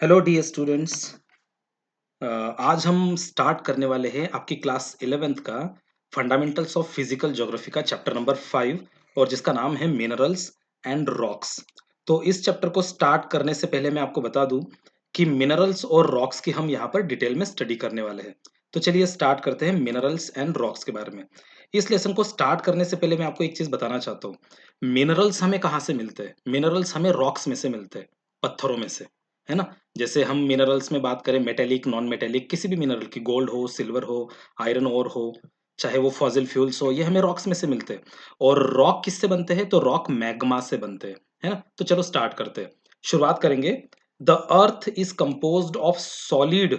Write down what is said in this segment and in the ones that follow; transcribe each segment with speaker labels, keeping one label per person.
Speaker 1: Hello dear students. आज हम start करने वाले हैं आपकी क्लास 11th का फंडामेंटल्स ऑफ फिजिकल ज्योग्राफी का चैप्टर नंबर 5 और जिसका नाम है मिनरल्स एंड रॉक्स। तो इस चैप्टर को स्टार्ट करने से पहले मैं आपको बता दूं कि मिनरल्स और रॉक्स की हम यहाँ पर डिटेल में स्टडी करने वाले हैं। तो चलिए स्टार्ट करते हैं मिनरल्स एंड रॉक्स के बारे में। इस लेसन को स्टार्ट करने से पहले मैं आपको एक चीज बताना चाहता हूँ। मिनरल्स हमें कहाँ से मिलते हैं? मिनरल्स हमें रॉक्स में से मिलते हैं, पत्थरों में से, है ना। जैसे हम मिनरल्स में बात करें, मेटेलिक, नॉन मेटेलिक, किसी भी मिनरल की, गोल्ड हो, सिल्वर हो, आयरन ओर हो, चाहे वो फॉसिल फ्यूल्स हो, ये हमें रॉक्स में से मिलते हैं। और रॉक किससे बनते हैं? तो रॉक मैग्मा से बनते हैं, है ना। तो चलो स्टार्ट करते हैं, शुरुआत करेंगे। The earth is composed of solid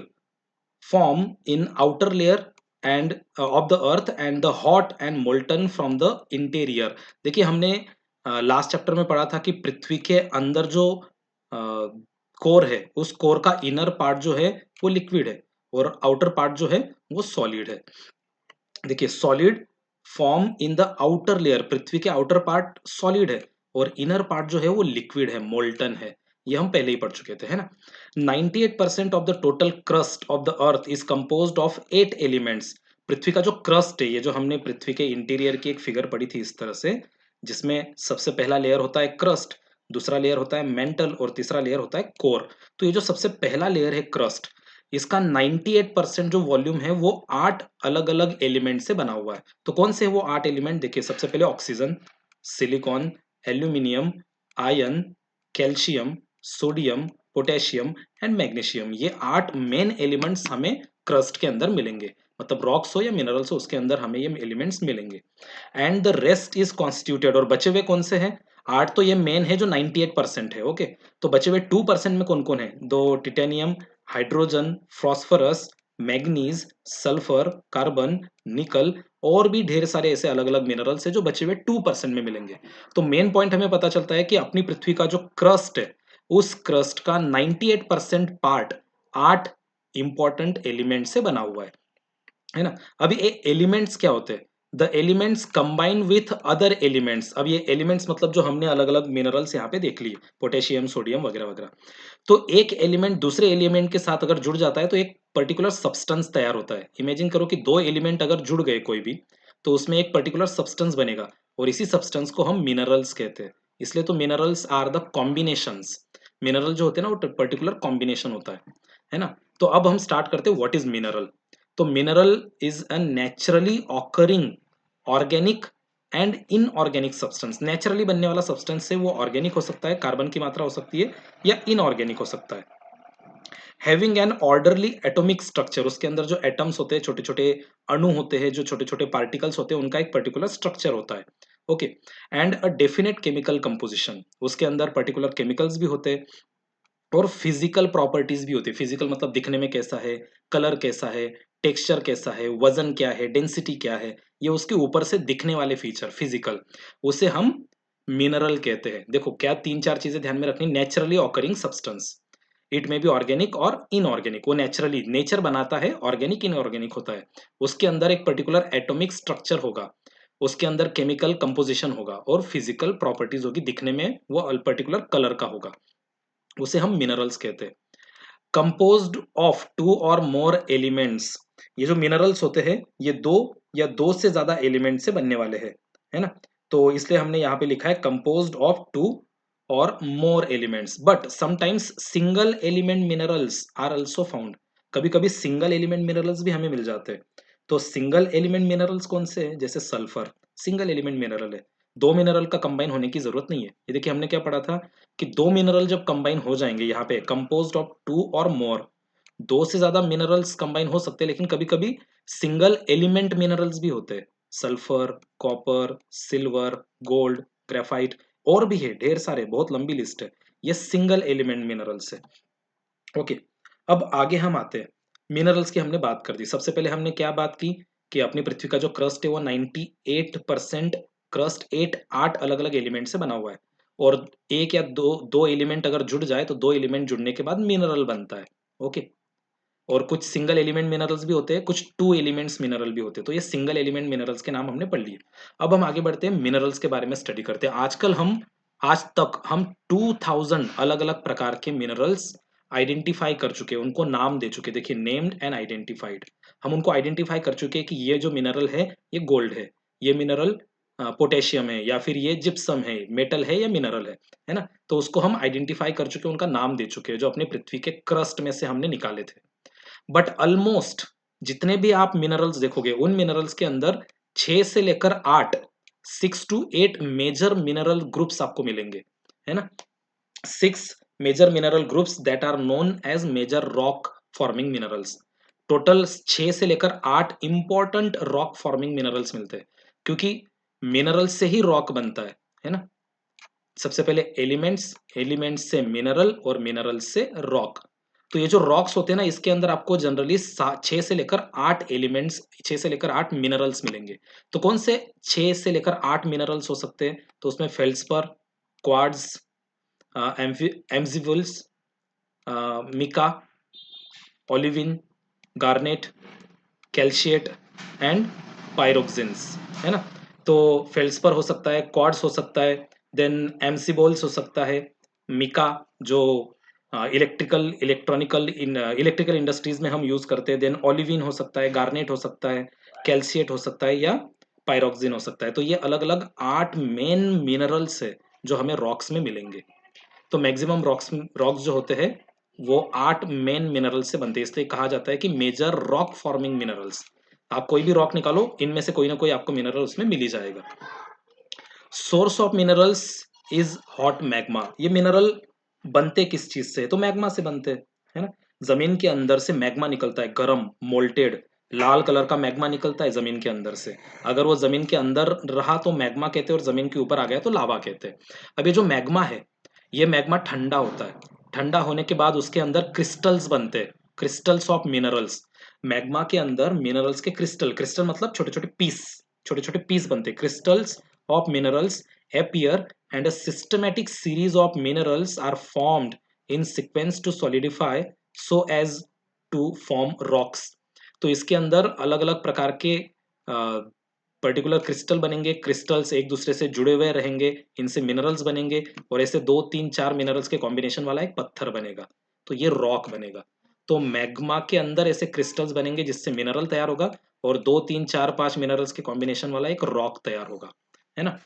Speaker 1: form in outer layer end of the earth and the hot and molten from the interior. देखिए हमने लास्ट चैप्टर में पढ़ा था कि पृथ्वी के अंदर जो कोर है, उस कोर का इनर पार्ट जो है वो लिक्विड है और आउटर पार्ट जो है वो सॉलिड है। देखिए solid form in the outer layer, पृथ्वी के आउटर पार्ट सॉलिड है और इनर पार्ट जो है वो लिक्विड है, मोल्टन है। ये हम पहले ही पढ़ चुके थे, है ना। 98% of the total crust of the earth is composed of 8 elements. पृथ्वी का जो क्रस्ट है, ये जो हमने पृथ्वी के इंटीरियर की एक फिगर पढ़ी थी इस तरह से, जिसमें सबसे पहला लेयर होता है क्रस्ट, दूसरा लेयर होता है मेंटल और तीसरा लेयर होता है कोर। तो ये जो सबसे पहला लेयर है क्रस्ट, इसका 98% जो वॉल्यूम है वो 8 अलग अलग एलिमेंट से बना हुआ है। तो कौन से है वो 8 एलिमेंट? देखिए सबसे पहले oxygen, silicon, aluminium, iron, calcium, sodium, potassium and magnesium. ये 8 मेन एलिमेंट्स हमें क्रस्ट के अंदर मिलेंगे। मतलब रॉक्स हो या मिनरल्स हो, उसके अंदर हमें ये एलिमेंट्स मिलेंगे। And the rest is constituted, और बचे हुए कौन से हैं? 8 तो ये मेन है जो 98% है, ओके। तो बचे हुए 2% में कौन कौन है? दो titanium, hydrogen, phosphorus, manganese, sulphur, carbon, निकल और भी ढेर सारे ऐसे अलग अलग मिनरल्स है जो बचे हुए 2% में मिलेंगे। तो मेन पॉइंट हमें पता चलता है कि अपनी पृथ्वी का जो क्रस्ट है, उस क्रस्ट का 98% पार्ट 8 इंपॉर्टेंट एलिमेंट से बना हुआ है ना। अभी ये एलिमेंट्स क्या होते हैं? The elements combine with other elements. अब ये एलिमेंट्स मतलब जो हमने अलग अलग मिनरल्स यहाँ पे देख लिए, पोटेशियम, सोडियम वगैरह वगैरह। तो एक एलिमेंट दूसरे एलिमेंट के साथ अगर जुड़ जाता है तो एक पर्टिकुलर सब्सटेंस तैयार होता है। इमेजिन करो कि दो एलिमेंट अगर जुड़ गए कोई भी, तो उसमें एक पर्टिकुलर सब्सटेंस बनेगा और इसी सब्सटेंस को हम मिनरल्स कहते हैं। इसलिए तो minerals are the combinations. Mineral जो होते हैं ना वो पर्टिकुलर कॉम्बिनेशन होता है ना। तो अब हम स्टार्ट करते हैं व्हाट इज मिनरल। तो mineral is a naturally occurring organic and inorganic substance. Naturally बनने वाला सब्सटेंस है वो ऑर्गेनिक हो सकता है, कार्बन की मात्रा हो सकती है, या इनऑर्गेनिक हो सकता है। Having an orderly atomic structure, उसके अंदर जो एटम्स होते हैं, छोटे छोटे अणु होते हैं, जो छोटे छोटे पार्टिकल्स होते हैं, उनका एक पर्टिकुलर स्ट्रक्चर होता है, okay. And a definite chemical composition, उसके अंदर पर्टिकुलर केमिकल्स भी होते हैं और फिजिकल प्रॉपर्टीज भी होती है। फिजिकल मतलब दिखने में कैसा है, कलर कैसा है, टेक्सचर कैसा है, वजन क्या है, डेंसिटी क्या है, ये उसके ऊपर से दिखने वाले फीचर फिजिकल, उसे हम मिनरल कहते हैं। देखो क्या तीन चार चीजें ध्यान में रखनी। नेचुरली ऑकरिंग सब्सटेंस, इट में बी ऑर्गेनिक और इनऑर्गेनिक। वो नेचुरली नेचर बनाता है, ऑर्गेनिक इनऑर्गेनिक होता है। उसके अंदर एक पर्टिकुलर एटॉमिक स्ट्रक्चर होगा, उसके अंदर केमिकल कंपोजिशन होगा और फिजिकल प्रॉपर्टीज होगी, दिखने में वो पर्टिकुलर कलर का होगा, उसे हम मिनरल्स कहते हैं। कंपोज्ड ऑफ टू और मोर एलिमेंट्स, ये जो मिनरल्स होते हैं ये दो या दो से ज्यादा एलिमेंट से बनने वाले हैं, है ना। तो इसलिए हमने यहाँ पे लिखा है कंपोज्ड ऑफ टू और more elements, but sometimes single element minerals are also found. कभी कभी सिंगल एलिमेंट मिनरल्स भी हमें मिल जाते हैं। तो सिंगल एलिमेंट मिनरल्स कौन से हैं? जैसे सल्फर सिंगल एलिमेंट मिनरल है, दो मिनरल का कंबाइन होने की जरूरत नहीं है। ये देखिए हमने क्या पढ़ा था कि दो मिनरल जब कंबाइन हो जाएंगे, यहाँ पे कंपोज्ड ऑफ टू और मोर, दो से ज्यादा मिनरल्स कंबाइन हो सकते हैं, लेकिन कभी कभी सिंगल एलिमेंट मिनरल्स भी होते हैं। Sulphur, copper, silver, gold, graphite और भी है ढेर सारे, बहुत लंबी लिस्ट है। ये सिंगल एलिमेंट मिनरल्स है, ओके। अब आगे हम आते हैं। मिनरल्स की हमने बात कर दी। सबसे पहले हमने क्या बात की कि अपनी पृथ्वी का जो क्रस्ट है वो 98% क्रस्ट एट आठ अलग अलग एलिमेंट से बना हुआ है। और एक या दो दो एलिमेंट अगर जुड़ जाए तो दो एलिमेंट जुड़ने के बाद मिनरल बनता है, ओके। और कुछ सिंगल एलिमेंट मिनरल्स भी होते हैं, कुछ टू एलिमेंट्स मिनरल भी होते हैं। तो ये सिंगल एलिमेंट मिनरल्स के नाम हमने पढ़ लिए। अब हम आगे बढ़ते हैं, मिनरल्स के बारे में स्टडी करते हैं। आज तक हम 2000 अलग अलग प्रकार के मिनरल्स आइडेंटिफाई कर चुके हैं, उनको नाम दे चुके हैं। देखिए नेम्ड एंड आइडेंटिफाइड, हम उनको आइडेंटिफाई कर चुके हैं कि ये जो मिनरल है ये गोल्ड है, ये मिनरल पोटेशियम है, या फिर ये जिप्सम है, मेटल है या मिनरल है ना। तो उसको हम आइडेंटिफाई कर चुके हैं, उनका नाम दे चुके हैं, जो अपने पृथ्वी के क्रस्ट में से हमने निकाले थे। बट ऑलमोस्ट जितने भी आप मिनरल्स देखोगे उन मिनरल्स के अंदर 6 से लेकर 8, 6 to 8 मेजर मिनरल ग्रुप्स आपको मिलेंगे, है ना। 6 major mineral groups that are known as major rock forming minerals. Total 6 से लेकर 8 इंपॉर्टेंट रॉक फॉर्मिंग मिनरल्स मिलते हैं, क्योंकि मिनरल से ही रॉक बनता है ना। सबसे पहले एलिमेंट्स, एलिमेंट्स से मिनरल और मिनरल से रॉक। तो ये जो रॉक्स होते हैं ना, इसके अंदर आपको जनरली 6 से लेकर 8 एलिमेंट्स, 6 से लेकर 8 मिनरल्स मिलेंगे। तो कौन से 6 से लेकर 8 मिनरल्स हो सकते हैं? तो उसमें feldspar, quartz, amphiboles, mica, olivine, garnet, calcite and pyroxenes, है ना। तो फेल्सपर हो सकता है, क्वार्ट्ज हो सकता है, देन एम्सिबोल्स हो सकता है, मिका जो इलेक्ट्रिकल इंडस्ट्रीज में हम यूज करते हैं, देन ओलिविन हो सकता है, गार्नेट हो सकता है, कैल्शिएट हो सकता है, या पायरोक्सिन हो सकता है। तो ये अलग अलग 8 मेन मिनरल्स है जो हमें रॉक्स में मिलेंगे। तो मैक्सिमम रॉक्स जो होते हैं वो 8 मेन मिनरल्स से बनते हैं, इसलिए कहा जाता है कि मेजर रॉक फॉर्मिंग मिनरल्स। आप कोई भी रॉक निकालो, इनमें से कोई ना कोई आपको मिनरल उसमें मिल ही जाएगा। Source of minerals is hot magma. ये मिनरल बनते किस चीज से? तो मैग्मा से बनते हैं, है ना। जमीन के अंदर से मैग्मा निकलता है, गरम मोल्टेड लाल कलर का मैग्मा निकलता है जमीन के अंदर से। अगर वो जमीन के अंदर रहा तो मैग्मा कहते हैं, और जमीन के ऊपर आ गया तो लावा कहते हैं। अब ये जो मैग्मा है, ये मैग्मा ठंडा होता है। ठंडा होने के बाद उसके अंदर क्रिस्टल्स बनते हैं, क्रिस्टल्स ऑफ मिनरल्स। मैग्मा के अंदर मिनरल्स के क्रिस्टल, क्रिस्टल मतलब छोटे छोटे पीस, छोटे छोटे पीस बनते हैं। Crystals of minerals appear and a systematic series of minerals are formed in sequence to solidify so as to form rocks। तो इसके अंदर अलग अलग प्रकार के पर्टिकुलर क्रिस्टल बनेंगे, क्रिस्टल्स एक दूसरे से जुड़े हुए रहेंगे, इनसे मिनरल्स बनेंगे, और ऐसे 2 3 4 मिनरल्स के कॉम्बिनेशन वाला एक पत्थर बनेगा, तो ये रॉक बनेगा। तो मैग्मा के अंदर ऐसे क्रिस्टल्स बनेंगे जिससे मिनरल तैयार होगा, और 2 3 4 5 मिनरल्स के कॉम्बिनेशन वाला एक रॉक तैयार होगा, है ना।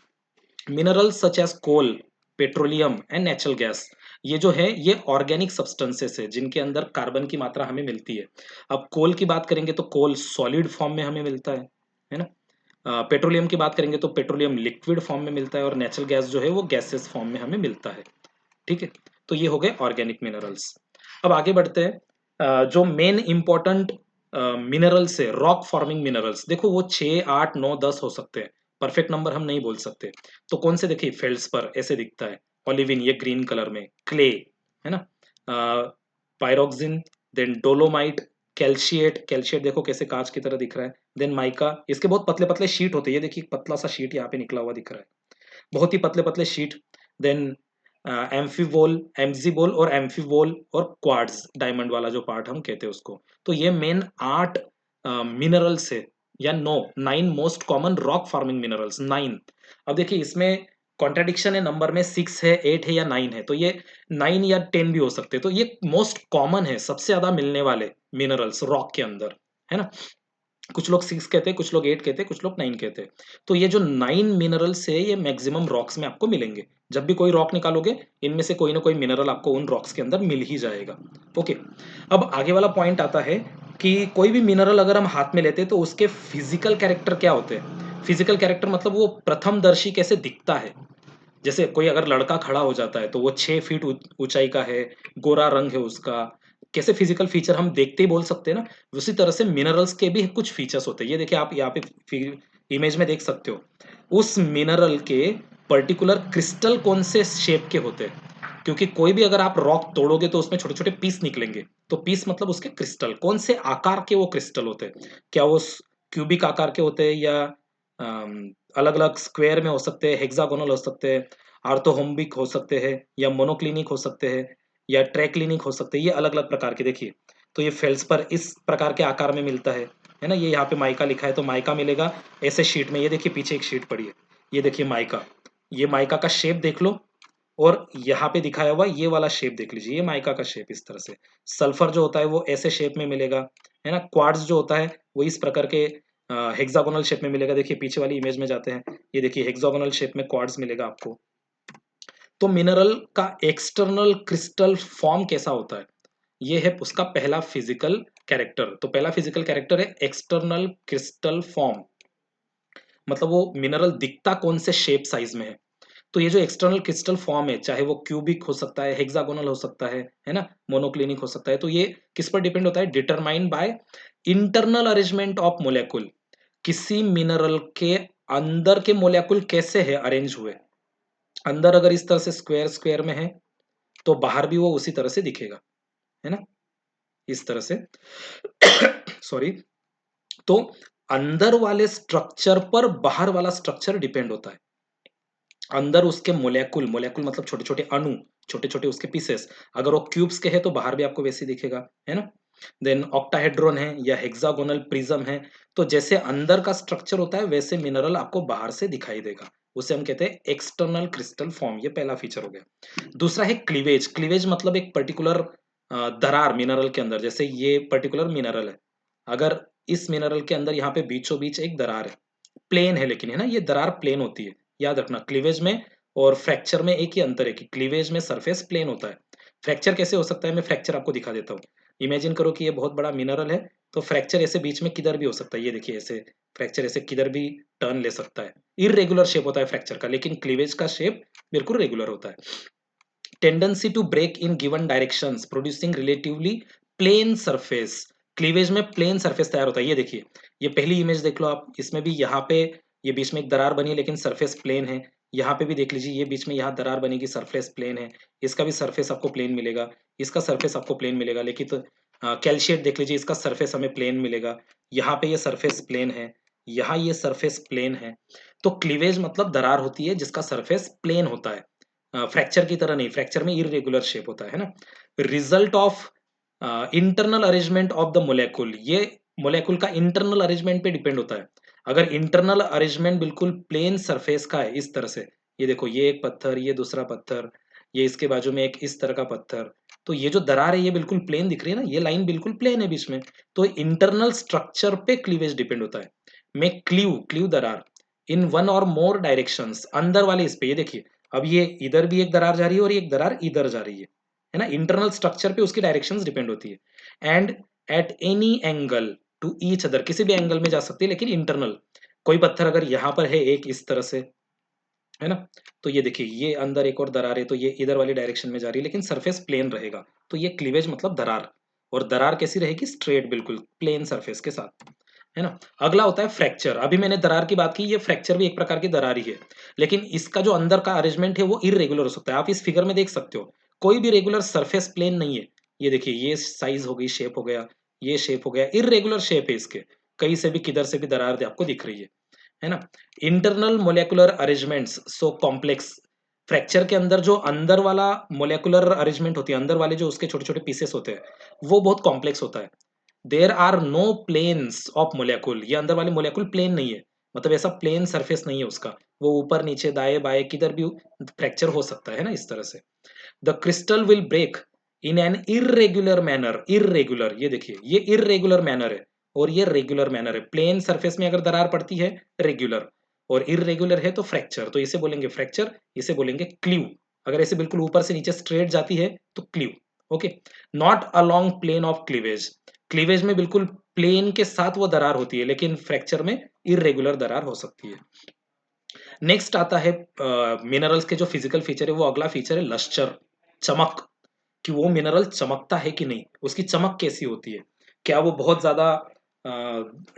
Speaker 1: Minerals such as coal, petroleum and natural gas, ये जो है ये ऑर्गेनिक सब्सटेंसेस है जिनके अंदर कार्बन की मात्रा हमें मिलती है। अब कोल की बात करेंगे तो कोल सॉलिड फॉर्म में हमें मिलता है ना। पेट्रोलियम की बात करेंगे तो पेट्रोलियम लिक्विड फॉर्म में मिलता है, और नेचुरल गैस जो है वो गैसेस फॉर्म में हमें मिलता है। ठीक है, तो ये हो गए ऑर्गेनिक मिनरल्स। अब आगे बढ़ते हैं। जो मेन इंपॉर्टेंट मिनरल्स है, रॉक फॉर्मिंग मिनरल्स, देखो वो 6 8 9 10 हो सकते हैं, परफेक्ट नंबर हम नहीं बोल सकते। तो कौन से? देखिए फेल्सपर ऐसे दिखता है, ओलिविन ये ग्रीन कलर में, क्ले, है ना, पायरोक्सिन, देन डोलोमाइट, कैल्शिएट, कैल्शिएट देखो कैसे कांच की तरह दिख रहा है, देन माइका, इसके बहुत पतले पतले शीट होते हैं, ये देखिए पतला सा शीट यहाँ पे निकला हुआ दिख रहा है, बहुत ही पतले पतले शीट। देन एम्फीवोल, एम्जीबोल और एम्फीवोल और क्वार्ट्ज, डायमंड वाला जो पार्ट हम कहते हैं उसको। तो ये मेन 8 मिनरल्स है, या 9 most common rock farming minerals, 9। अब देखिए इसमें कॉन्ट्राडिक्शन है, नंबर में 6 है, 8 है या 9 है, तो ये 9 या 10 भी हो सकते हैं। तो ये मोस्ट कॉमन है, सबसे ज्यादा मिलने वाले मिनरल्स रॉक के अंदर, है ना। कुछ लोग 6 कहते हैं, कुछ लोग 8 कहते हैं, कुछ लोग 9 कहते हैं। तो ये जो 9 मिनरल्स है ये मैक्सिमम रॉक्स में आपको मिलेंगे। जब भी कोई रॉक निकालोगे, इनमें से कोई ना कोई मिनरल आपको उन रॉक्स के अंदर मिल ही जाएगा। ओके, अब आगे वाला पॉइंट आता है कि कोई भी मिनरल अगर हम हाथ में लेते हैं तो उसके फिजिकल कैरेक्टर क्या होते हैं। फिजिकल कैरेक्टर मतलब वो प्रथमदर्शी कैसे दिखता है। जैसे कोई अगर लड़का खड़ा हो जाता है तो वो 6 फीट ऊंचाई का है, गोरा रंग है उसका, कैसे फिजिकल फीचर हम देखते ही बोल सकते हैं ना। उसी तरह से मिनरल्स के भी कुछ फीचर्स होते हैं, ये देखिए आप यहाँ पे इमेज में देख सकते हो। उस मिनरल के पर्टिकुलर क्रिस्टल कौन से शेप के होते हैं, क्योंकि कोई भी अगर आप रॉक तोड़ोगे तो उसमें छोटे छोटे पीस निकलेंगे। तो पीस मतलब उसके क्रिस्टल कौन से आकार के वो क्रिस्टल होते हैं, क्या वो क्यूबिक आकार के होते हैं, या अलग अलग स्क्वायर में हो सकते हैं, हेक्सागोनल हो सकते हैं, आर्थोहोम्बिक हो सकते हैं, या मोनोक्लिनिक हो सकते हैं, या ट्रैक्लिनिक हो सकते हैं, ये अलग अलग प्रकार के देखिए। तो ये फेल्सपर इस प्रकार के आकार में मिलता है ना। ये यहाँ पे माइका लिखा है तो माइका मिलेगा ऐसे शीट में, ये देखिए पीछे एक शीट पड़ी है, ये देखिए माइका, ये माइका का शेप देख लो, और यहाँ पे दिखाया हुआ ये वाला शेप देख लीजिए, ये माइका का शेप इस तरह से। सल्फर जो होता है वो ऐसे शेप में मिलेगा, है ना। क्वार्ट्ज जो होता है वो इस प्रकार के हेक्सागोनल शेप में मिलेगा। देखिए पीछे वाली इमेज में जाते हैं, ये देखिए हेक्सागोनल शेप में क्वार्ट्ज मिलेगा आपको। तो मिनरल का एक्सटर्नल क्रिस्टल फॉर्म कैसा होता है, ये है उसका पहला फिजिकल कैरेक्टर। तो पहला फिजिकल कैरेक्टर है एक्सटर्नल क्रिस्टल फॉर्म, मतलब वो मिनरल दिखता कौन से शेप साइज में है। तो ये जो एक्सटर्नल क्रिस्टल फॉर्म है, चाहे वो क्यूबिक हो सकता है, हेक्सागोनल हो सकता है ना, मोनोक्लिनिक हो सकता है, तो ये किस पर डिपेंड होता है, determined by internal arrangement of molecule. किसी मिनरल के अंदर के मोलेकुल कैसे है अरेंज हुए, अंदर अगर इस तरह से स्क्वायर स्क्वायर में है तो बाहर भी वो उसी तरह से दिखेगा, है ना, इस तरह से। सॉरी। तो अंदर वाले स्ट्रक्चर पर बाहर वाला स्ट्रक्चर डिपेंड होता है। अंदर उसके मोलेकुल, मोलेकुल मतलब छोटे छोटे अणु, छोटे छोटे उसके पीसेस, अगर वो क्यूब्स के हैं तो बाहर भी आपको वैसे ही दिखेगा, है ना। देन ऑक्टाहेड्रॉन है या हेक्सागोनल प्रिज्म है, तो जैसे अंदर का स्ट्रक्चर होता है वैसे मिनरल आपको बाहर से दिखाई देगा, उसे हम कहते हैं एक्सटर्नल क्रिस्टल फॉर्म। ये पहला फीचर हो गया। दूसरा है क्लीवेज। क्लीवेज मतलब एक पर्टिकुलर दरार मिनरल के अंदर, जैसे ये पर्टिकुलर मिनरल है, अगर इस मिनरल के अंदर यहाँ पे बीचों बीच एक दरार है, प्लेन है लेकिन, है ना, ये दरार प्लेन होती है। याद रखना क्लीवेज में और फ्रैक्चर में एक ही अंतर है कि क्लीवेज में सरफेस प्लेन होता है। फ्रैक्चर कैसे हो सकता है, मैं फ्रैक्चर आपको दिखा देता हूँ। इमेजिन करो कि ये बहुत बड़ा मिनरल है, तो फ्रैक्चर ऐसे बीच में किधर भी हो सकता है, ये देखिए ऐसे फ्रैक्चर ऐसे किधर भी टर्न ले सकता है। इरेगुलर शेप होता है फ्रैक्चर का, लेकिन क्लीवेज का शेप बिल्कुल रेगुलर होता है। Tendency to break in given directions producing relatively plane surface. Cleavage में प्लेन सरफेस तैयार होता है। ये देखिए, ये पहली इमेज देख लो आप, इसमें भी यहाँ पे ये बीच में एक दरार बनी है लेकिन सरफेस प्लेन है। यहाँ पे भी देख लीजिए, ये बीच में यहाँ दरार बनेगी, सरफेस प्लेन है। इसका भी सरफेस आपको प्लेन मिलेगा, इसका सरफेस आपको प्लेन मिलेगा। लेकिन तो कैल्शियट देख लीजिए, इसका सरफेस हमें प्लेन मिलेगा। यहाँ पे ये सरफेस प्लेन है, यहाँ ये सरफेस प्लेन है। तो क्लीवेज मतलब दरार होती है जिसका सरफेस प्लेन होता है। फ्रैक्चर की तरह नहीं, फ्रैक्चर में इरेगुलर शेप होता है ना। Result of internal arrangement of the molecule, ये मोलेकुल का इंटरनल अरेंजमेंट पे डिपेंड होता है। अगर इंटरनल अरेंजमेंट बिल्कुल प्लेन सरफेस का है इस तरह से, ये देखो ये एक पत्थर, ये दूसरा पत्थर, ये इसके बाजू में एक इस तरह का पत्थर, तो ये जो दरार है ये बिल्कुल प्लेन दिख रही है ना, ये लाइन बिल्कुल प्लेन है बीच में। तो इंटरनल स्ट्रक्चर पे क्लीवेज डिपेंड होता है। में क्लीव, क्लीव दरार इन वन और मोर डायरेक्शंस, अंदर वाले इस पे, ये देखिए अब ये इधर भी एक दरार जा रही है और एक दरार इधर जा रही है ना। इंटरनल स्ट्रक्चर पे उसकी डायरेक्शंस डिपेंड होती है। And at any angle to each other, किसी भी एंगल में जा सकती है लेकिन इंटरनल। कोई पत्थर अगर यहाँ पर है एक इस तरह से, है ना, तो ये देखिए ये अंदर एक और दरार है, तो ये इधर वाली डायरेक्शन में जा रही है लेकिन सरफेस प्लेन रहेगा। तो ये क्लीवेज मतलब दरार। और दरार कैसी रहेगी, स्ट्रेट बिल्कुल प्लेन सरफेस के साथ, है ना। अगला होता है फ्रैक्चर। अभी मैंने दरार की बात की, ये फ्रैक्चर भी एक प्रकार की दरार ही है, लेकिन इसका जो अंदर का अरेंजमेंट है वो इरेगुलर हो सकता है। आप इस फिगर में देख सकते हो कोई भी रेगुलर सरफेस प्लेन नहीं है। ये देखिए ये साइज हो गई, शेप हो गया, ये शेप हो गया, इरेगुलर शेप है इसके, कहीं से भी किधर से भी दरार आपको दिख रही है ना। Internal molecular arrangements so complex. Fracture के अंदर जो अंदर वाला मोलेकुलर अरेंजमेंट होती है, अंदर वाले जो उसके छोटे छोटे पीसेस होते हैं वो बहुत कॉम्प्लेक्स होता है। There are no planes of molecule, ये अंदर वाले मोलेकुल प्लेन नहीं है, मतलब ऐसा प्लेन सरफेस नहीं है उसका, वो ऊपर नीचे दाएं बाएं किधर भी फ्रैक्चर हो सकता है ना, इस तरह से। The crystal will break in an irregular manner. Irregular, ये देखिए ये इरेगुलर मैनर है और ये रेगुलर मैनर है। प्लेन सरफेस में अगर दरार पड़ती है रेगुलर, और इरेगुलर है तो फ्रैक्चर, तो इसे बोलेंगे फ्रैक्चर, इसे बोलेंगे क्लीव। अगर ऐसे बिल्कुल ऊपर से नीचे स्ट्रेट जाती है तो cleave. Okay. Not along plane of cleavage. Cleavage में बिल्कुल प्लेन के साथ वो दरार होती है, लेकिन फ्रैक्चर में इरेगुलर दरार हो सकती है। नेक्स्ट आता है मिनरल्स के जो फिजिकल फीचर है, वो अगला फीचर है लस्टर, चमक। कि वो मिनरल चमकता है कि नहीं, उसकी चमक कैसी होती है, क्या वो बहुत ज्यादा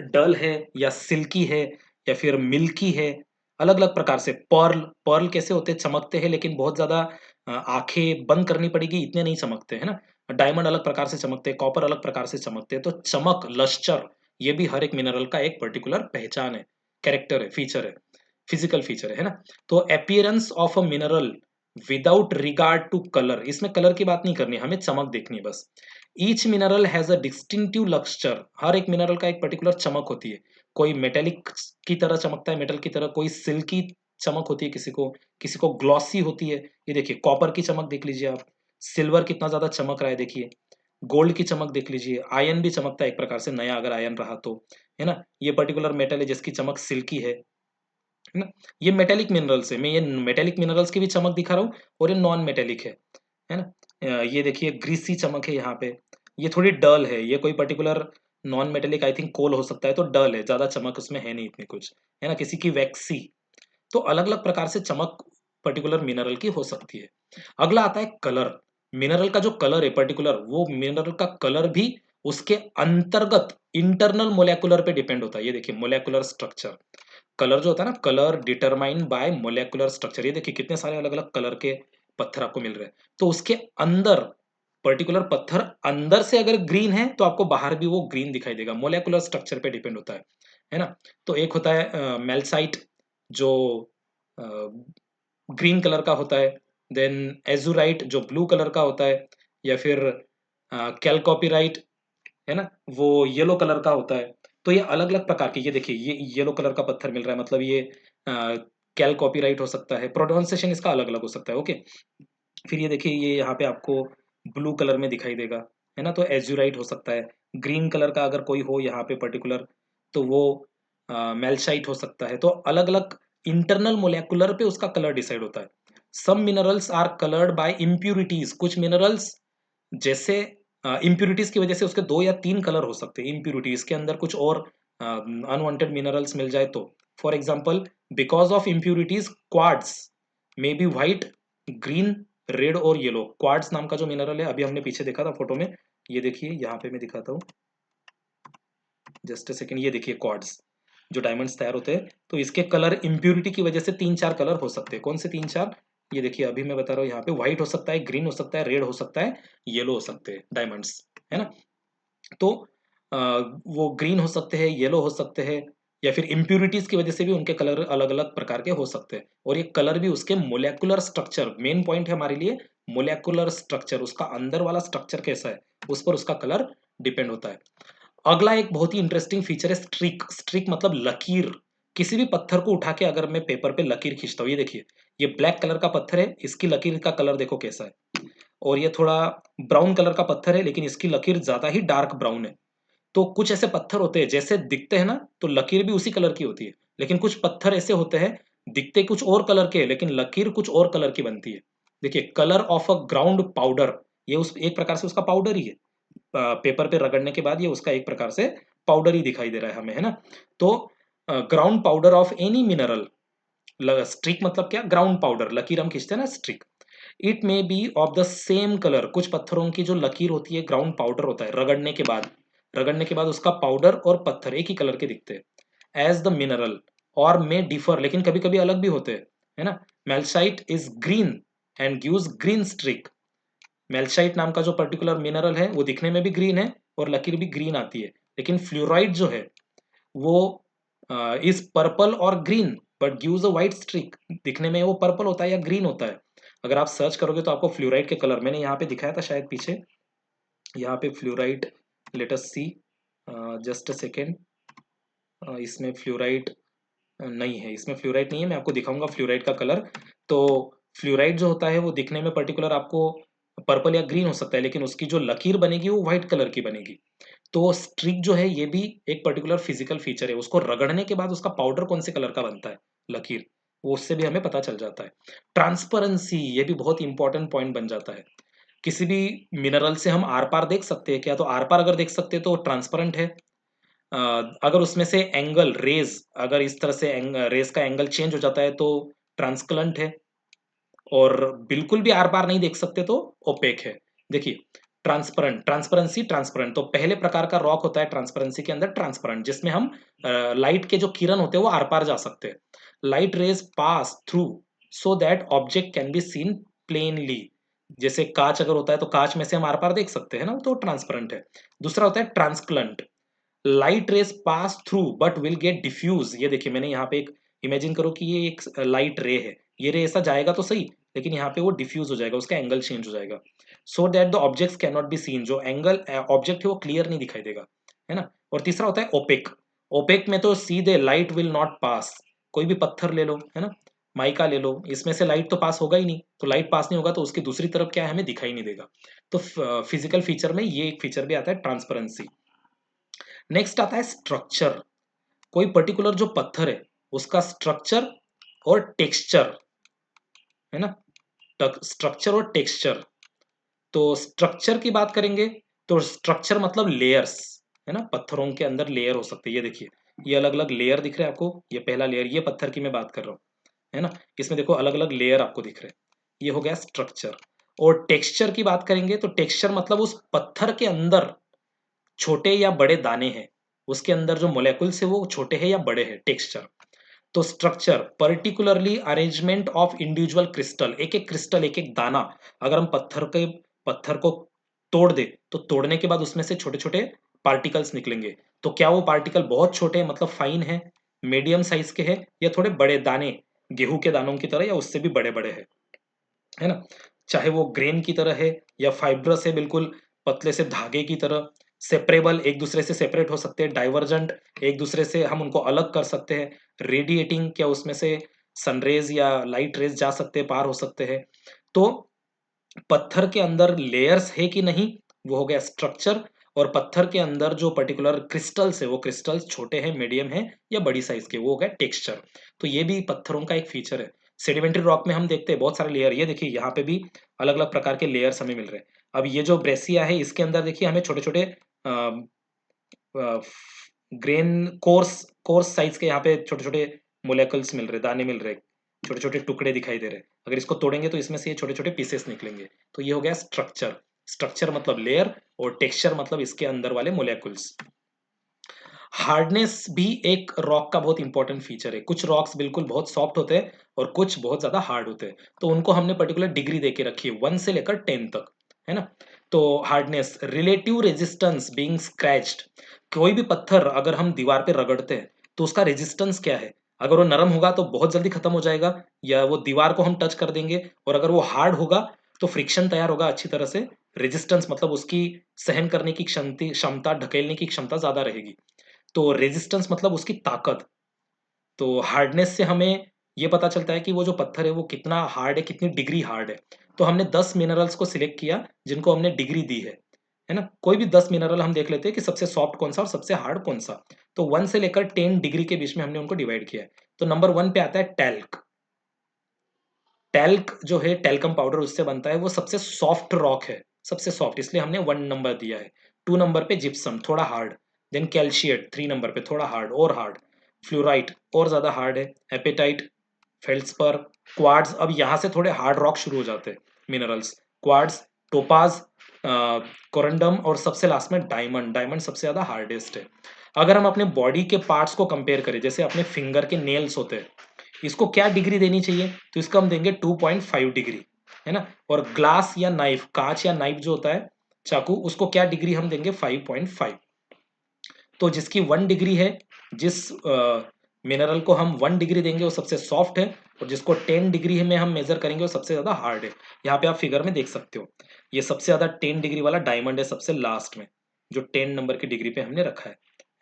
Speaker 1: डल है या सिल्की है या फिर मिल्की है। अलग अलग प्रकार से पर्ल, पर्ल कैसे होते हैं, चमकते हैं लेकिन बहुत ज्यादा आंखें बंद करनी पड़ेगी इतने नहीं चमकते, है ना। डायमंड अलग प्रकार से चमकते हैं, कॉपर अलग प्रकार से चमकते हैं। तो चमक, लस्टर, ये भी हर एक मिनरल का एक पर्टिकुलर पहचान है, कैरेक्टर है, फीचर है, फिजिकल फीचर है ना। तो appearance of a mineral without regard to colour, इसमें कलर की बात नहीं करनी, हमें चमक देखनी है बस। Each mineral has a distinctive lustre, हर एक मिनरल का एक पर्टिकुलर चमक होती है। कोई मेटेलिक की तरह चमकता है, मेटल की तरह, कोई सिल्की चमक होती है किसी को ग्लॉसी होती है। ये देखिए कॉपर की चमक देख लीजिए आप, सिल्वर कितना ज़्यादा चमक रहा है देखिए, गोल्ड की चमक देख लीजिए, आयरन भी चमकता है एक प्रकार से, नया अगर आयरन रहा तो, है ना? ये पर्टिकुलर मेटल है जिसकी चमक सिल्की है ना? ये मेटेलिक मिनरल्स है, मैं ये मेटेलिक मिनरल्स की भी चमक दिखा रहा हूँ और ये नॉन मेटेलिक है ना? ये देखिए ग्रीसी चमक है यहाँ पे, ये थोड़ी डल है, ये कोई particular non metallic I think coal हो सकता है, तो डल है, ज़्यादा चमक उसमें है नहीं इतनी कुछ, है ना? किसी की वैक्सी, तो अलग-अलग प्रकार से चमक पर्टिकुलर मिनरल की हो सकती है। अगला आता है कलर। मिनरल का जो कलर है पर्टिकुलर, वो मिनरल का कलर भी उसके अंतर्गत इंटरनल मोलेकुलर पे डिपेंड होता है। ये देखिए मोलेकुलर स्ट्रक्चर, कलर जो होता है ना, colour determined by molecular structure. ये देखिए कितने सारे अलग-अलग कलर के पत्थर आपको मिल रहे हैं। तो उसके अंदर पर्टिकुलर पत्थर अंदर से अगर ग्रीन है तो आपको बाहर भी वो ग्रीन दिखाई देगा। मोलेकुलर स्ट्रक्चर पे डिपेंड होता है ना? तो एक होता है मेल्साइट जो अ, ग्रीन कलर का होता है, देन एजुराइट जो ब्लू कलर का होता है, या फिर कैलकॉपीराइट, है ना? वो येलो कलर का होता है। तो ये अलग-अलग प्रकार के, ये देखिए ये येलो कलर का पत्थर मिल रहा है, मतलब ये कैलकॉपीराइट हो सकता है, प्रोनाउंसिएशन इसका अलग-अलग हो सकता है, ओके? फिर ये देखिए ये यहाँ पे आपको ब्लू कलर में दिखाई देगा, है ना? तो एज़ुराइट हो सकता है। ग्रीन कलर का अगर कोई हो यहाँ पे पर्टिकुलर, तो वो मेल्साइट हो सकता है। तो अलग-अलग इंटरनल मोलेकुलर पे उसका कलर डिसाइड होता है। Some minerals are coloured by impurities, कुछ मिनरल्स जैसे इम्प्यूरिटीज़ की वजह से उसके 2 या 3 कलर हो सकते हैं। इम्प्यूरिटीज़ के अंदर कुछ और अनवांटेड मिनरल्स मिल जाए तो। For example, because of impurities quartz may be white, green, red और येलो। क्वार्ट्ज नाम का जो मिनरल है, अभी हमने पीछे देखा था फोटो में, ये देखिए यहाँ पे मैं दिखाता हूँ, जस्ट अ सेकंड। ये देखिए क्वार्ट्ज जो डायमंड्स तैयार होते हैं, तो इसके कलर इम्प्यूरिटी की वजह से 3-4 कलर हो सकते हैं। कौन से 3-4? ये देखिए अभी मैं बता रहा हूँ, यहाँ पे व्हाइट हो सकता है, ग्रीन हो सकता है, रेड हो सकता है, येलो हो सकते हैं डायमंड्स, है ना? तो वो ग्रीन हो सकते हैं, येलो हो सकते हैं, या फिर इम्प्यूरिटीज की वजह से भी उनके कलर अलग-अलग प्रकार के हो सकते हैं। और ये कलर भी उसके मोलेकुलर स्ट्रक्चर, मेन पॉइंट है हमारे लिए मोलेकुलर स्ट्रक्चर, उसका अंदर वाला स्ट्रक्चर कैसा है, उस पर उसका कलर डिपेंड होता है। अगला एक बहुत ही इंटरेस्टिंग फीचर है स्ट्रिक। स्ट्रिक मतलब लकीर। किसी भी पत्थर को उठा के अगर मैं पेपर पे लकीर खींचता हूँ, ये देखिए ये ब्लैक कलर का पत्थर है, इसकी लकीर का कलर देखो कैसा है। और ये थोड़ा ब्राउन कलर का पत्थर है, लेकिन इसकी लकीर ज्यादा ही डार्क ब्राउन है। तो कुछ ऐसे पत्थर होते हैं जैसे दिखते हैं ना, तो लकीर भी उसी कलर की होती है, लेकिन कुछ पत्थर ऐसे होते हैं दिखते कुछ और कलर के हैं, लेकिन लकीर कुछ और कलर की बनती है। देखिए colour of a ground powder, ये उस एक प्रकार से उसका पाउडर ही है। पेपर पे रगड़ने के बाद ये उसका एक प्रकार से पाउडर ही दिखाई दे रहा है हमें, है ना? तो ground powder of any mineral, streak मतलब क्या, ग्राउंड पाउडर, लकीर हम खींचते हैं ना streak, it may be of the same colour. कुछ पत्थरों की जो लकीर होती है, ग्राउंड पाउडर होता है, रगड़ने के बाद उसका पाउडर और पत्थर एक ही कलर के दिखते हैं एज द मिनरल, और मे डिफर, लेकिन कभी कभी अलग भी होते हैं, है ना? Malachite is green and gives green streak. Malachite नाम का जो पर्टिकुलर मिनरल है वो दिखने में भी ग्रीन है और लकीर भी ग्रीन आती है, लेकिन फ्लोराइड जो है वो इज पर्पल और green but gives a white streak. दिखने में वो पर्पल होता है या ग्रीन होता है। अगर आप सर्च करोगे तो आपको फ्लोराइड के कलर, मैंने यहाँ पे दिखाया था शायद पीछे, यहाँ पे fluoride, let us see, just a second. इसमें फ्लोराइड नहीं है, इसमें फ्लोराइड नहीं है, मैं आपको दिखाऊंगा फ्लोराइड का कलर। तो फ्लोराइड जो होता है वो दिखने में पर्टिकुलर आपको पर्पल या ग्रीन हो सकता है, लेकिन उसकी जो लकीर बनेगी वो व्हाइट कलर की बनेगी। तो स्ट्रिक जो है ये भी एक पर्टिकुलर फिजिकल फीचर है, उसको रगड़ने के बाद उसका पाउडर कौन से कलर का बनता है, लकीर, वो उससे भी हमें पता चल जाता है। ट्रांसपेरेंसी, ये भी बहुत इंपॉर्टेंट पॉइंट बन जाता है। किसी भी मिनरल से हम आर पार देख सकते हैं क्या, तो आर पार अगर देख सकते हैं तो ट्रांसपेरेंट है। अगर उसमें से एंगल रेज, अगर इस तरह से रेज का एंगल चेंज हो जाता है तो ट्रांसक्लंट है। और बिल्कुल भी आर पार नहीं देख सकते तो ओपेक है। देखिए ट्रांसपेरेंट, ट्रांसपेरेंसी, ट्रांसपेरेंट, तो पहले प्रकार का रॉक होता है ट्रांसपेरेंसी के अंदर ट्रांसपेरेंट, जिसमें हम लाइट के जो किरण होते हैं वो आर पार जा सकते हैं। Light rays pass through so that object can be seen plainly. जैसे कांच अगर होता है तो कांच में से हम आर पार देख सकते हैं ना, तो ट्रांसपेरेंट है। दूसरा होता है translucent, light rays pass through but will get diffuse. ये देखिए मैंने यहाँ पे एक, इमेजिन करो कि ये एक लाइट रे है, ये रे ऐसा जाएगा तो सही, लेकिन यहाँ पे वो डिफ्यूज हो जाएगा, उसका एंगल चेंज हो जाएगा, so that the objects can not be seen. जो एंगल ऑब्जेक्ट है वो क्लियर नहीं दिखाई देगा, है ना? और तीसरा होता है ओपेक। ओपेक में तो सीधे लाइट विल नॉट पास, कोई भी पत्थर ले लो, है ना? माइका ले लो, इसमें से लाइट तो पास होगा ही नहीं, तो लाइट पास नहीं होगा तो उसकी दूसरी तरफ क्या है, हमें दिखाई नहीं देगा। तो फिजिकल फीचर में ये एक फीचर भी आता है, ट्रांसपेरेंसी। नेक्स्ट आता है स्ट्रक्चर। कोई पर्टिकुलर जो पत्थर है उसका स्ट्रक्चर और टेक्सचर, है ना, स्ट्रक्चर और टेक्सचर। तो स्ट्रक्चर की बात करेंगे तो स्ट्रक्चर मतलब लेयर्स, है ना, पत्थरों के अंदर लेयर हो सकते हैं। ये देखिए, ये अलग अलग लेयर दिख रहे हैं आपको, ये पहला लेयर, ये पत्थर की मैं बात कर रहा हूँ, है ना, इसमें देखो अलग अलग लेयर आपको दिख रहे हैं, ये हो गया स्ट्रक्चर। और टेक्सचर की बात करेंगे तो टेक्सचर मतलब उस पत्थर के अंदर छोटे या बड़े दाने हैं, उसके अंदर जो मोलेकुल्स है वो छोटे हैं या बड़े हैं, टेक्सचर। तो structure particularly arrangement of individual crystal, एक एक क्रिस्टल, एक एक दाना, अगर हम पत्थर को तोड़ दे तो तोड़ने के बाद उसमें से छोटे छोटे पार्टिकल्स निकलेंगे। तो क्या वो पार्टिकल बहुत छोटे मतलब फाइन है, मीडियम साइज के हैं, या थोड़े बड़े दाने गेहूं के दानों की तरह या उससे भी बड़े बड़े हैं, है ना, चाहे वो ग्रेन की तरह है या फाइब्रस है, बिल्कुल पतले से धागे की तरह। सेपरेबल, एक दूसरे से सेपरेट हो सकते हैं। डाइवर्जेंट, एक दूसरे से हम उनको अलग कर सकते हैं। रेडिएटिंग, क्या उसमें से सनरेज या लाइट रेज जा सकते हैं, पार हो सकते हैं। तो पत्थर के अंदर लेयर्स है कि नहीं, वो हो गया स्ट्रक्चर। और पत्थर के अंदर जो पर्टिकुलर क्रिस्टल्स है वो क्रिस्टल्स छोटे हैं, मीडियम है या बड़ी साइज के, वो हो गया टेक्सचर। तो ये भी पत्थरों का एक फीचर है। सेडिमेंट्री रॉक में हम देखते हैं बहुत सारे लेयर, ये देखिए यहाँ पे भी अलग अलग प्रकार के लेयर्स हमें मिल रहे हैं। अब ये जो ब्रेसिया है इसके अंदर देखिए हमें छोटे छोटे ग्रेन, कोर्स कोर्स साइज के यहाँ पे छोटे छोटे मोलेकुल्स मिल रहे, दाने मिल रहे, छोटे छोटे टुकड़े दिखाई दे रहे। अगर इसको तोड़ेंगे तो इसमें से ये छोटे छोटे पीसेस निकलेंगे। तो ये हो गया स्ट्रक्चर। स्ट्रक्चर मतलब लेयर, और टेक्सचर मतलब इसके अंदर वाले मोलेकुल्स। हार्डनेस भी एक रॉक का बहुत इंपॉर्टेंट फीचर है। कुछ रॉक्स बिल्कुल बहुत सॉफ्ट होते हैं और कुछ बहुत ज्यादा हार्ड होते हैं, तो उनको हमने पर्टिकुलर डिग्री देके रखी है 1 से लेकर 10 तक, है ना। तो hardness, relative resistance being scratched. कोई भी पत्थर अगर हम दीवार पे रगड़ते हैं तो उसका रेजिस्टेंस क्या है, अगर वो नरम होगा तो बहुत जल्दी खत्म हो जाएगा, या वो दीवार को हम टच कर देंगे, और अगर वो हार्ड होगा तो फ्रिक्शन तैयार होगा अच्छी तरह से। रेजिस्टेंस मतलब उसकी सहन करने की क्षमता, ढकेलने की क्षमता ज्यादा रहेगी। तो रेजिस्टेंस मतलब उसकी ताकत। तो हार्डनेस से हमें ये पता चलता है कि वो जो पत्थर है वो कितना हार्ड है, कितनी डिग्री हार्ड है। तो हमने 10 मिनरल्स को सिलेक्ट किया जिनको हमने डिग्री दी है ना। कोई भी 10 मिनरल हम देख लेते हैं कि सबसे सॉफ्ट कौन सा और सबसे हार्ड कौन सा। तो 1 से लेकर 10 डिग्री के बीच में हमने उनको डिवाइड किया है। तो नंबर 1 पे आता है टैल्क। टैल्क जो है, टैल्कम पाउडर उससे बनता है, वो सबसे सॉफ्ट रॉक है, सबसे सॉफ्ट, इसलिए हमने 1 नंबर दिया है। 2 नंबर पे जिप्सम, थोड़ा हार्ड। देन कैल्शियट 3 नंबर पे, थोड़ा हार्ड और हार्ड। फ्लोराइट और ज्यादा हार्ड है। एपेटाइट, फेल्ड्सपर, क्वार्ट्ज, अब यहाँ से थोड़े हार्ड रॉक शुरू हो जाते हैं मिनरल्स। क्वार्ट्ज, टोपाज, कोरंडम, और सबसे लास्ट में डायमंड। डायमंड सबसे ज्यादा हार्डेस्ट है। अगर हम अपने बॉडी के पार्ट्स को कंपेयर करें, जैसे अपने फिंगर के नेल्स होते हैं, इसको क्या डिग्री देनी चाहिए, तो इसको हम देंगे 2.5 डिग्री, है ना। और ग्लास या नाइफ, कांच या नाइफ जो होता है, चाकू, उसको क्या डिग्री हम देंगे, 5.5। तो जिसकी 1 डिग्री है, जिस मिनरल को हम 1 डिग्री देंगे वो सबसे सॉफ्ट है, और जिसको 10 डिग्री में हम मेजर करेंगे वो सबसे ज्यादा हार्ड है। यहाँ पे आप फिगर में देख सकते हो, ये सबसे ज्यादा 10 डिग्री वाला डायमंड है सबसे लास्ट में, जो 10 नंबर की डिग्री पे हमने रखा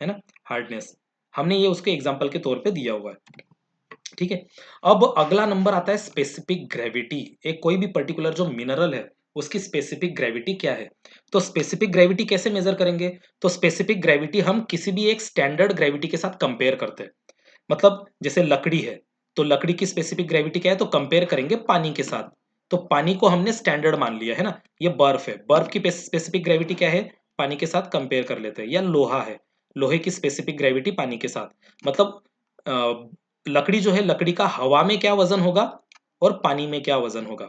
Speaker 1: है ना, हार्डनेस। हमने ये उसके एग्जाम्पल के तौर पे दिया हुआ है, ठीक है। अब अगला नंबर आता है स्पेसिफिक ग्रेविटी। एक कोई भी पर्टिकुलर जो मिनरल है उसकी स्पेसिफिक ग्रेविटी क्या है। तो स्पेसिफिक ग्रेविटी कैसे मेजर करेंगे, तो स्पेसिफिक ग्रेविटी हम किसी भी एक स्टैंडर्ड ग्रेविटी के साथ कंपेयर करते हैं। मतलब जैसे लकड़ी है, तो लकड़ी की स्पेसिफिक ग्रेविटी क्या है, तो कंपेयर करेंगे पानी के साथ। तो पानी को हमने स्टैंडर्ड मान लिया है ना। ये बर्फ है, बर्फ की स्पेसिफिक ग्रेविटी क्या है, पानी के साथ कंपेयर कर लेते हैं। या लोहा है, लोहे की स्पेसिफिक ग्रेविटी पानी के साथ। मतलब लकड़ी जो है, लकड़ी का हवा में क्या वजन होगा और पानी में क्या वजन होगा।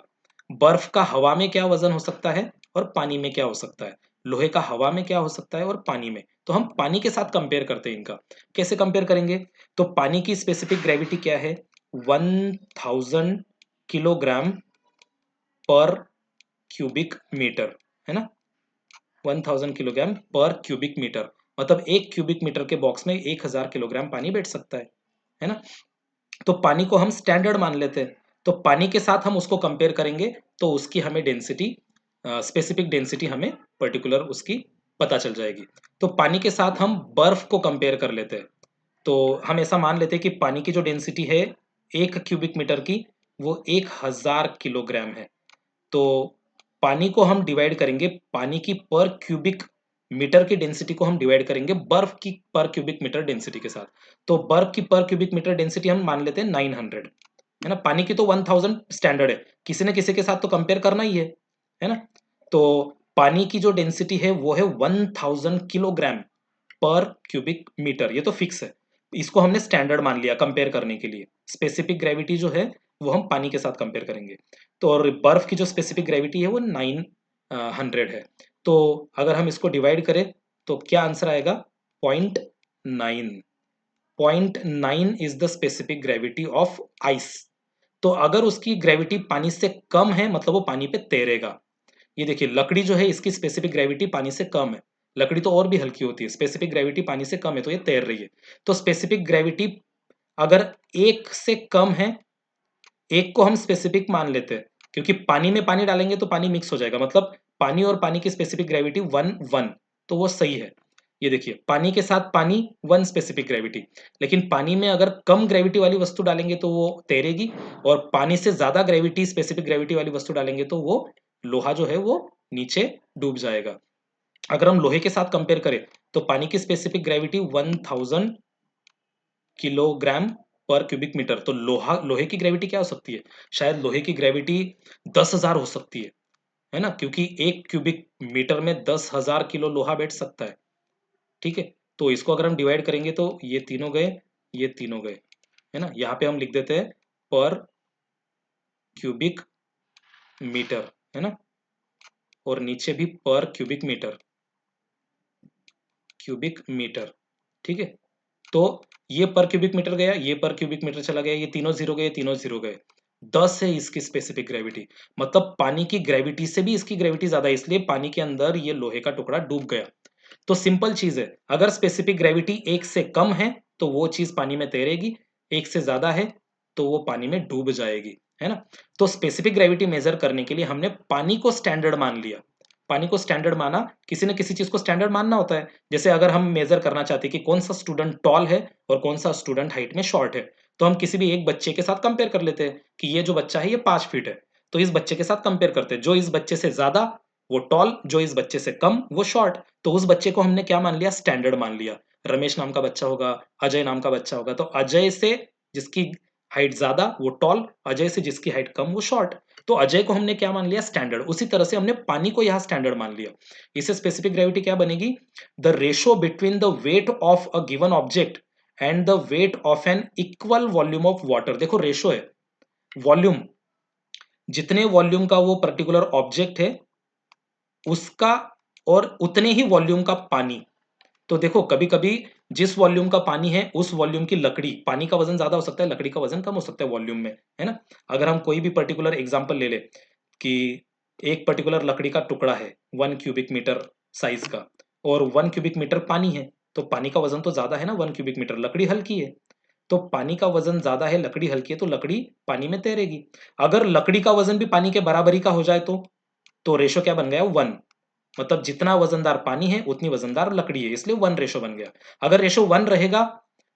Speaker 1: बर्फ का हवा में क्या वजन हो सकता है और पानी में क्या हो सकता है। लोहे का हवा में क्या हो सकता है और पानी में। तो हम पानी के साथ कंपेयर करते हैं इनका। कैसे कंपेयर करेंगे, तो पानी की स्पेसिफिक ग्रेविटी क्या है, 1000 किलोग्राम पर क्यूबिक मीटर, है ना। 1000 किलोग्राम पर क्यूबिक मीटर, मतलब एक क्यूबिक मीटर के बॉक्स में 1000 किलोग्राम पानी बैठ सकता है ना। तो पानी को हम स्टैंडर्ड मान लेते हैं, तो पानी के साथ हम उसको कंपेयर करेंगे तो उसकी हमें डेंसिटी, स्पेसिफिक डेंसिटी हमें पर्टिकुलर उसकी पता चल जाएगी। तो पानी के साथ हम बर्फ को कंपेयर कर लेते हैं, तो हम ऐसा मान लेते हैं कि पानी की जो डेंसिटी है 1 क्यूबिक मीटर की वो 1000 किलोग्राम है। तो पानी को हम डिवाइड करेंगे, पानी की पर क्यूबिक मीटर की डेंसिटी को हम डिवाइड करेंगे बर्फ की पर क्यूबिक मीटर डेंसिटी के साथ। तो बर्फ की पर क्यूबिक मीटर डेंसिटी हम मान लेते हैं 900, है ना। पानी की तो 1000 स्टैंडर्ड है, किसी न किसी के साथ तो कंपेयर करना ही है ना। तो पानी की जो डेंसिटी है वो है 1000 किलोग्राम पर क्यूबिक मीटर, ये तो फिक्स है। इसको हमने स्टैंडर्ड मान लिया कंपेयर करने के लिए। स्पेसिफिक ग्रेविटी जो है वो हम पानी के साथ कंपेयर करेंगे। तो और बर्फ की जो स्पेसिफिक ग्रेविटी है वो 900 है। तो अगर हम इसको डिवाइड करें तो क्या आंसर आएगा? 0.9। 0.9 is the specific gravity of ice. तो अगर उसकी ग्रेविटी पानी से कम है मतलब वो पानी पे तैरेगा। ये देखिए लकड़ी जो है इसकी स्पेसिफिक ग्रेविटी पानी से कम है, लकड़ी तो और भी हल्की होती है, स्पेसिफिक ग्रेविटी पानी से कम है तो ये तैर रही है। तो स्पेसिफिक ग्रेविटी अगर 1 से कम है, 1 को हम स्पेसिफिक मान लेते हैं क्योंकि पानी में पानी डालेंगे तो पानी मिक्स हो जाएगा, मतलब पानी और पानी की स्पेसिफिक ग्रेविटी 1 1, तो वो सही है। ये देखिए पानी के साथ पानी 1 स्पेसिफिक ग्रेविटी, लेकिन पानी में अगर कम ग्रेविटी वाली वस्तु डालेंगे तो वो तैरेगी, और पानी से ज्यादा ग्रेविटी स्पेसिफिक ग्रेविटी वाली वस्तु डालेंगे तो वो लोहा जो है वो नीचे डूब जाएगा। अगर हम लोहे के साथ कंपेयर करें तो पानी की स्पेसिफिक ग्रेविटी 1000 किलोग्राम पर क्यूबिक मीटर। तो लोहे की ग्रेविटी क्या हो सकती है? शायद लोहे की ग्रेविटी 10,000 हो सकती है ना, क्योंकि 1 क्यूबिक मीटर में 10,000 किलो लोहा बैठ सकता है। ठीक है, तो इसको अगर हम डिवाइड करेंगे तो ये तीनों गए, ये तीनों गए, है ना। यहाँ पे हम लिख देते हैं पर क्यूबिक मीटर, है ना, और नीचे भी पर क्यूबिक मीटर, क्यूबिक मीटर। ठीक है, तो ये पर क्यूबिक मीटर गया, ये पर क्यूबिक मीटर चला गया, ये तीनों जीरो गए, तीनों जीरो गए। 10 है इसकी स्पेसिफिक ग्रेविटी, मतलब पानी की ग्रेविटी से भी इसकी ग्रेविटी ज्यादा है, इसलिए पानी के अंदर ये लोहे का टुकड़ा डूब गया। तो सिंपल चीज है, अगर स्पेसिफिक ग्रेविटी 1 से कम है तो वो चीज पानी में तैरेगी, 1 से ज्यादा है तो वो पानी में डूब जाएगी, है ना। तो स्पेसिफिक ग्रेविटी मेजर करने के लिए हमने पानी को स्टैंडर्ड मान लिया। पानी को स्टैंडर्ड माना, किसी न किसी चीज को स्टैंडर्ड मानना होता है। जैसे अगर हम मेजर करना चाहते हैं कि कौन सा स्टूडेंट टॉल है और कौन सा स्टूडेंट हाइट में शॉर्ट है, तो हम किसी भी एक बच्चे के साथ कंपेयर कर लेते हैं कि ये जो बच्चा है ये 5 फीट है, तो इस बच्चे के साथ कंपेयर करते हैं, जो इस बच्चे से ज्यादा वो टॉल, जो इस बच्चे से कम वो शॉर्ट। तो उस बच्चे को हमने क्या मान लिया? स्टैंडर्ड मान लिया। रमेश नाम का बच्चा होगा, अजय नाम का बच्चा होगा, तो अजय से जिसकी हाइट ज्यादा वो टॉल, अजय से जिसकी हाइट कम वो शॉर्ट। तो अजय को हमने क्या मान लिया? स्टैंडर्ड। उसी तरह से हमने पानी को यहाँ स्टैंडर्ड मान लिया। इससे स्पेसिफिक ग्रेविटी क्या बनेगी? The ratio between the weight of a given object and the weight of an equal volume of water. देखो रेशो है, वॉल्यूम, जितने वॉल्यूम का वो पर्टिकुलर ऑब्जेक्ट है उसका, और उतने ही वॉल्यूम का पानी। तो देखो कभी कभी जिस वॉल्यूम का पानी है उस वॉल्यूम की लकड़ी, पानी का वजन ज्यादा हो सकता है, लकड़ी का वजन कम हो सकता है वॉल्यूम में, है ना। अगर हम कोई भी पर्टिकुलर एग्जांपल ले ले कि एक पर्टिकुलर लकड़ी का टुकड़ा है 1 क्यूबिक मीटर साइज का, और 1 क्यूबिक मीटर पानी है, तो पानी का वजन तो ज्यादा है ना, 1 क्यूबिक मीटर, लकड़ी हल्की है। तो पानी का वजन ज्यादा है, लकड़ी हल्की है, तो लकड़ी पानी में तैरेगी। अगर लकड़ी का वजन भी पानी के बराबरी का हो जाए तो रेशो क्या बन गया? 1। मतलब जितना वजनदार पानी है उतनी वजनदार लकड़ी है, इसलिए 1 रेशो बन गया। अगर रेशो 1 रहेगा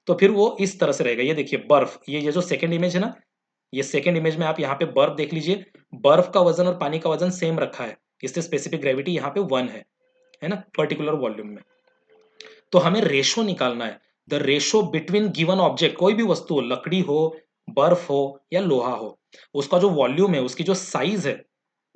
Speaker 1: तो फिर वो इस तरह से रहेगा। ये देखिए बर्फ, ये जो सेकंड इमेज है ना, ये सेकंड इमेज में आप यहाँ पे बर्फ देख लीजिए, बर्फ का वजन और पानी का वजन सेम रखा है, इसलिए स्पेसिफिक ग्रेविटी यहाँ पे 1 है ना, पर्टिकुलर वॉल्यूम में। तो हमें रेशो निकालना है, the ratio between given object, कोई भी वस्तु हो, लकड़ी हो, बर्फ हो या लोहा हो, उसका जो वॉल्यूम है, उसकी जो साइज है,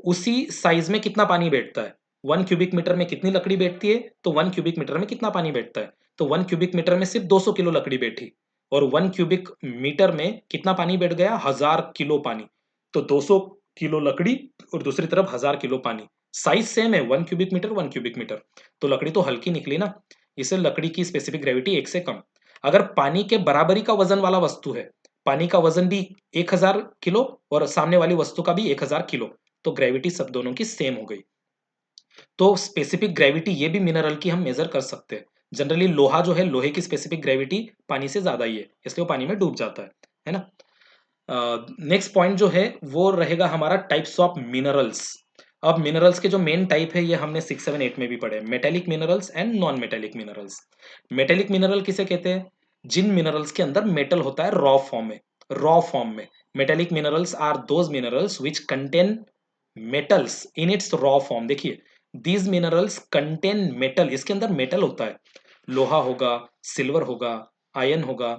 Speaker 1: उसी साइज में कितना पानी बैठता है। 1 क्यूबिक मीटर में कितनी लकड़ी बैठती है, तो 1 क्यूबिक मीटर में कितना पानी बैठता है। तो 1 क्यूबिक मीटर में सिर्फ 200 किलो लकड़ी बैठी, और 1 क्यूबिक मीटर में कितना पानी बैठ गया? 1000 किलो पानी। तो 200 किलो लकड़ी और दूसरी तरफ 1000 किलो पानी, साइज सेम है, 1 क्यूबिक मीटर 1 क्यूबिक मीटर, तो लकड़ी तो हल्की निकली ना। इसे लकड़ी की स्पेसिफिक ग्रेविटी 1 से कम। अगर पानी के बराबरी का वजन वाला वस्तु है, पानी का वजन भी 1000 किलो और सामने वाली वस्तु का भी 1000 किलो, तो ग्रेविटी सब दोनों की सेम हो गई। तो स्पेसिफिक ग्रेविटी ये भी मिनरल की हम मेजर कर सकते हैं। जनरली लोहा जो है, लोहे की स्पेसिफिक ग्रेविटी पानी से ज्यादा ही है, इसलिए वो पानी में डूब जाता है ना। नेक्स्ट पॉइंट जो है वो रहेगा हमारा टाइप्स ऑफ मिनरल्स। अब मिनरल्स के जो मेन टाइप है ये हमने 6 7 8 में भी पढ़े, metallic minerals and non metallic minerals. Metallic mineral किसे कहते हैं? जिन मिनरल्स के अंदर मेटल होता है रॉ फॉर्म में, रॉ फॉर्म में। Metallic minerals are those minerals which contain metals in its raw form. देखिए, दीज मिनरल्स कंटेन मेटल, इसके अंदर मेटल होता है, लोहा होगा, सिल्वर होगा, आयन होगा,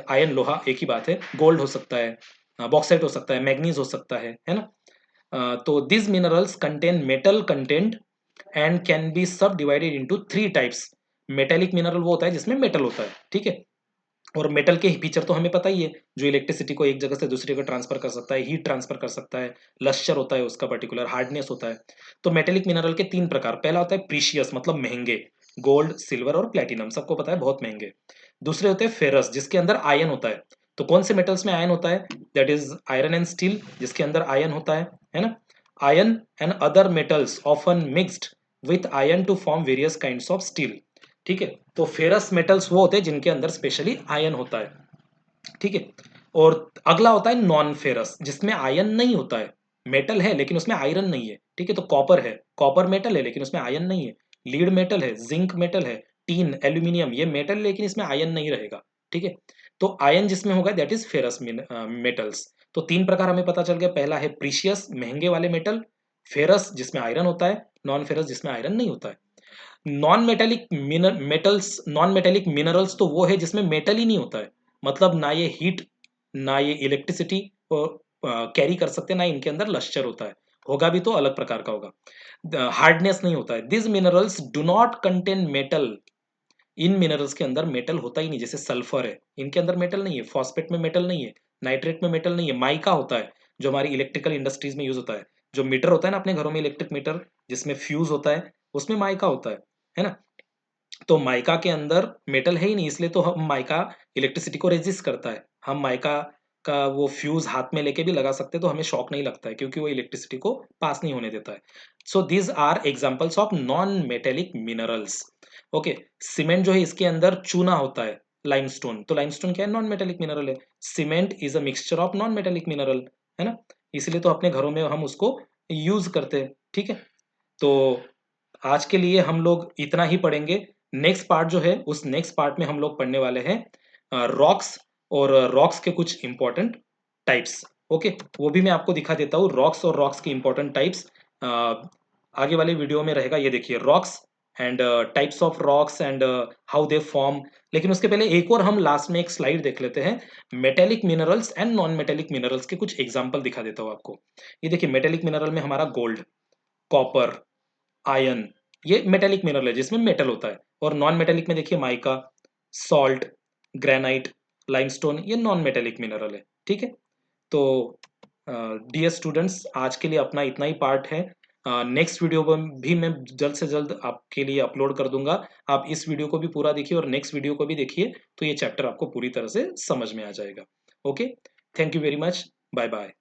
Speaker 1: आयन लोहा एक ही बात है, गोल्ड हो सकता है, बॉक्साइट हो सकता है, मैग्नीज हो सकता है ना। तो this minerals contain metal content and can be subdivided into three types. Metallic mineral वो होता है जिसमें मेटल होता है, ठीक है। और मेटल के फीचर तो हमें पता ही है, जो इलेक्ट्रिसिटी को एक जगह से दूसरी जगह ट्रांसफर कर सकता है, हीट ट्रांसफर कर सकता है, लश्चर होता है उसका, पर्टिकुलर हार्डनेस होता है। तो मेटेलिक मिनरल के तीन प्रकार, पहला होता है प्रीशियस मतलब महंगे, गोल्ड सिल्वर और प्लेटिनम सबको पता है बहुत महंगे। दूसरे होते हैं फेरस जिसके अंदर आयन होता है। तो कौन से मेटल्स में आयन होता है? That is iron and steel, जिसके अंदर आयन होता है ना। Iron and other metals often mixed with iron to form various kinds of steel, ठीक है। तो फेरस मेटल्स वो होते हैं जिनके अंदर स्पेशली आयन होता है, ठीक है। और अगला होता है नॉन फेरस जिसमें आयन नहीं होता है, मेटल है लेकिन उसमें आयरन नहीं है, ठीक है। तो कॉपर है, कॉपर मेटल है लेकिन उसमें आयन नहीं है। लीड मेटल है, जिंक मेटल है, टीन एल्यूमिनियम ये मेटल लेकिन इसमें आयन नहीं रहेगा, ठीक है। तो आयन जिसमें होगा दैट इज फेरस मेटल्स। तो तीन प्रकार हमें पता चल गया, पहला है प्रीशियस महंगे वाले मेटल, फेरस जिसमें आयरन होता है, नॉन फेरस जिसमें आयरन नहीं होता है। नॉन मेटेलिक मिनरल्स तो वो है जिसमें मेटल ही नहीं होता है, मतलब ना ये हीट ना ये इलेक्ट्रिसिटी कैरी कर सकते, ना इनके अंदर लश्चर होता है, होगा भी तो अलग प्रकार का होगा, हार्डनेस नहीं होता है। This minerals do not contain metal, in minerals के अंदर मेटल होता ही नहीं, जैसे सल्फर है इनके अंदर मेटल नहीं है, फॉस्फेट में मेटल नहीं है, नाइट्रेट में मेटल नहीं है। माइका होता है जो हमारी इलेक्ट्रिकल इंडस्ट्रीज में यूज होता है, जो मीटर होता है ना अपने घरों में, इलेक्ट्रिक मीटर जिसमें फ्यूज होता है, उसमें माइका होता है ना। तो माइका के अंदर मेटल है ही नहीं, इसलिए तो हम माइका इलेक्ट्रिसिटी को रेजिस्ट करता है। हम माइका का वो फ्यूज हाथ में लेके भी लगा सकते हैं तो हमें शॉक नहीं लगता है, क्योंकि वो इलेक्ट्रिसिटी को पास नहीं होने देता है। So these are examples of non metallic minerals. Okay, cement जो है इसके अंदर चूना होता है, लाइमस्टोन, तो लाइमस्टोन क्या है? नॉन मेटेलिक मिनरल है। Cement is a mixture of non metallic mineral, है ना। इसलिए तो अपने घरों में हम उसको यूज करते हैं, ठीक है। तो आज के लिए हम लोग इतना ही पढ़ेंगे। नेक्स्ट पार्ट जो है उस नेक्स्ट पार्ट में हम लोग पढ़ने वाले हैं रॉक्स, और रॉक्स के कुछ इंपॉर्टेंट टाइप्स। ओके, वो भी मैं आपको दिखा देता हूँ, रॉक्स और रॉक्स के इंपॉर्टेंट टाइप्स आगे वाले वीडियो में रहेगा। ये देखिए, rocks and types of rocks and how they form. लेकिन उसके पहले एक और हम लास्ट में एक स्लाइड देख लेते हैं, metallic minerals and non metallic minerals के कुछ एग्जांपल दिखा देता हूँ आपको। ये देखिए, मेटेलिक मिनरल में हमारा गोल्ड, कॉपर, आयन, ये मेटेलिक मिनरल है जिसमें मेटल होता है। और नॉन मेटेलिक में देखिए माइका, सॉल्ट, ग्रेनाइट, लाइमस्टोन, ये नॉन मेटेलिक मिनरल है, ठीक है। तो डियर स्टूडेंट्स, आज के लिए अपना इतना ही पार्ट है। नेक्स्ट वीडियो में भी मैं जल्द से जल्द आपके लिए अपलोड कर दूंगा। आप इस वीडियो को भी पूरा देखिए और नेक्स्ट वीडियो को भी देखिए, तो ये चैप्टर आपको पूरी तरह से समझ में आ जाएगा। Okay, thank you very much, bye bye.